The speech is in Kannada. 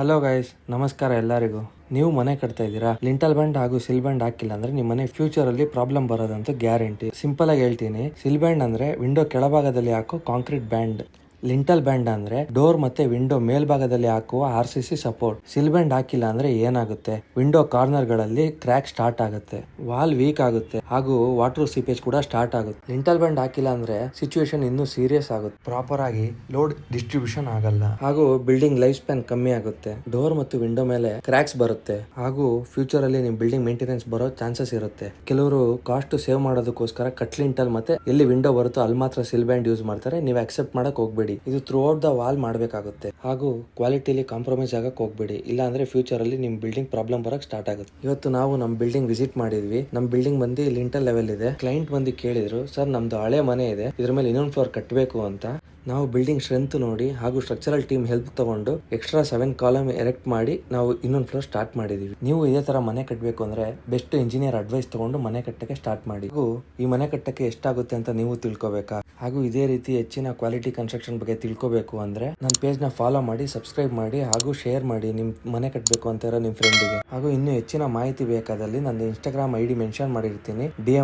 ಹಲೋ ಗೈಸ್, ನಮಸ್ಕಾರ ಎಲ್ಲರಿಗೂ. ನೀವು ಮನೆ ಕಟ್ತಾ ಇದ್ದೀರಾ, ಲಿಂಟಲ್ ಬ್ಯಾಂಡ್ ಹಾಗೂ ಸಿಲ್ ಬ್ಯಾಂಡ್ ಹಾಕಿಲ್ಲ ಅಂದ್ರೆ ನಿಮ್ಮ ಮನೆ ಫ್ಯೂಚರ್ ಅಲ್ಲಿ ಪ್ರಾಬ್ಲಮ್ ಬರೋದಂತೂ ಗ್ಯಾರಂಟಿ. ಸಿಂಪಲ್ ಆಗಿ ಹೇಳ್ತೀನಿ, ಸಿಲ್ ಬ್ಯಾಂಡ್ ಅಂದ್ರೆ ವಿಂಡೋ ಕೆಳಭಾಗದಲ್ಲಿ ಹಾಕೋ ಕಾಂಕ್ರೀಟ್ ಬ್ಯಾಂಡ್. ಲಿಂಟಲ್ ಬ್ಯಾಂಡ್ ಅಂದ್ರೆ ಡೋರ್ ಮತ್ತೆ ವಿಂಡೋ ಮೇಲ್ಭಾಗದಲ್ಲಿ ಹಾಕುವ RCC ಸಪೋರ್ಟ್. ಸಿಲ್ ಬ್ಯಾಂಡ್ ಹಾಕಿಲ್ಲ ಅಂದ್ರೆ ಏನಾಗುತ್ತೆ, ವಿಂಡೋ ಕಾರ್ನರ್ ಗಳಲ್ಲಿ ಕ್ರ್ಯಾಕ್ ಸ್ಟಾರ್ಟ್ ಆಗುತ್ತೆ, ವಾಲ್ ವೀಕ್ ಆಗುತ್ತೆ ಹಾಗೂ ವಾಟರ್ ಸೀಪೇಜ್ ಕೂಡ ಸ್ಟಾರ್ಟ್ ಆಗುತ್ತೆ. ಲಿಂಟಲ್ ಬ್ಯಾಂಡ್ ಹಾಕಿಲ್ಲ ಅಂದ್ರೆ ಸಿಚುವೇಶನ್ ಇನ್ನೂ ಸೀರಿಯಸ್ ಆಗುತ್ತೆ. ಪ್ರಾಪರ್ ಆಗಿ ಲೋಡ್ ಡಿಸ್ಟ್ರಿಬ್ಯೂಷನ್ ಆಗಲ್ಲ ಹಾಗೂ ಬಿಲ್ಡಿಂಗ್ ಲೈಫ್ ಸ್ಪ್ಯಾನ್ ಕಮ್ಮಿ ಆಗುತ್ತೆ. ಡೋರ್ ಮತ್ತು ವಿಂಡೋ ಮೇಲೆ ಕ್ರ್ಯಾಕ್ಸ್ ಬರುತ್ತೆ ಹಾಗೂ ಫ್ಯೂಚರ್ ಅಲ್ಲಿ ನಿಮ್ ಬಿಲ್ಡಿಂಗ್ ಮೇಂಟೆನೆನ್ಸ್ ಬರೋ ಚಾನ್ಸಸ್ ಇರುತ್ತೆ. ಕೆಲವರು ಕಾಸ್ಟ್ ಸೇವ್ ಮಾಡೋದಕ್ಕೋಸ್ಕರ ಕಟ್ ಲಿಂಟಲ್ ಮತ್ತೆ ಎಲ್ಲಿ ವಿಂಡೋ ಬರುತ್ತೋ ಅಲ್ಲಿ ಮಾತ್ರ ಸಿಲ್ ಬ್ಯಾಂಡ್ ಯೂಸ್ ಮಾಡ್ತಾರೆ. ನೀವು ಅಕ್ಸೆಪ್ಟ್ ಮಾಡಕ್ ಹೋಗ್ಬೇಡಿ. ಇದು ಥ್ರೂ ಔಟ್ ದ ವಾಲ್ ಮಾಡಬೇಕಾಗುತ್ತೆ ಹಾಗೂ ಕ್ವಾಲಿಟಿಲಿ ಕಾಂಪ್ರಮೈಸ್ ಆಗಕ್ಕೆ ಹೋಗ್ಬೇಡಿ. ಇಲ್ಲ ಅಂದ್ರೆ ಫ್ಯೂಚರ್ ಅಲ್ಲಿ ನಿಮ್ ಬಿಲ್ಡಿಂಗ್ ಪ್ರಾಬ್ಲಮ್ ಬರಕ್ ಸ್ಟಾರ್ಟ್ ಆಗುತ್ತೆ. ಇವತ್ತು ನಾವು ನಮ್ ಬಿಲ್ಡಿಂಗ್ ವಿಸಿಟ್ ಮಾಡಿದ್ವಿ. ನಮ್ ಬಿಲ್ಡಿಂಗ್ ಬಂದು ಲಿಂಟಲ್ ಲೆವೆಲ್ ಇದೆ. ಕ್ಲೈಂಟ್ ಬಂದು ಕೇಳಿದ್ರು, ಸರ್ ನಮ್ದು ಹಳೆ ಮನೆ ಇದೆ, ಇದ್ರ ಮೇಲೆ ಇನ್ನೊಂದು ಫ್ಲೋರ್ ಕಟ್ಟಬೇಕು ಅಂತ. ನಾವು ಬಿಲ್ಡಿಂಗ್ ಸ್ಟ್ರೆಂತ್ ನೋಡಿ ಹಾಗೂ ಸ್ಟ್ರಕ್ಚರಲ್ ಟೀಮ್ ಹೆಲ್ಪ್ ತಗೊಂಡು ಎಕ್ಸ್ಟ್ರಾ 7 ಕಾಲಮ್ ಎರೆಕ್ಟ್ ಮಾಡಿ ನಾವು ಇನ್ನೊಂದು ಫ್ಲೋರ್ ಸ್ಟಾರ್ಟ್ ಮಾಡಿದೀವಿ. ನೀವು ಇದೇ ತರ ಮನೆ ಕಟ್ಟಬೇಕು ಅಂದ್ರೆ ಬೆಸ್ಟ್ ಇಂಜಿನಿಯರ್ ಅಡ್ವೈಸ್ ತಗೊಂಡು ಮನೆ ಕಟ್ಟಕ್ಕೆ ಸ್ಟಾರ್ಟ್ ಮಾಡಿ. ಹಾಗೂ ಈ ಮನೆ ಕಟ್ಟಕ್ಕೆ ಎಷ್ಟಾಗುತ್ತೆ ಅಂತ ನೀವು ತಿಳ್ಕೊಬೇಕಾ ಹಾಗೂ ಇದೇ ರೀತಿ ಹೆಚ್ಚಿನ ಕ್ವಾಲಿಟಿ ಕನ್ಸ್ಟ್ರಕ್ಷನ್ ಬಗ್ಗೆ ತಿಳ್ಕೊಬೇಕು ಅಂದ್ರೆ ನನ್ನ ಪೇಜ್ ನ ಫಾಲೋ ಮಾಡಿ, ಸಬ್ಸ್ಕ್ರೈಬ್ ಮಾಡಿ ಹಾಗೂ ಶೇರ್ ಮಾಡಿ ನಿಮ್ ಮನೆ ಕಟ್ಟಬೇಕು ಅಂತ ಇರೋ ನಿಮ್ ಫ್ರೆಂಡಿಗೆ. ಹಾಗೂ ಇನ್ನೂ ಹೆಚ್ಚಿನ ಮಾಹಿತಿ ಬೇಕಾದಲ್ಲಿ ನನ್ನ Instagram ID ಮೆನ್ಷನ್ ಮಾಡಿರ್ತೀನಿ. DM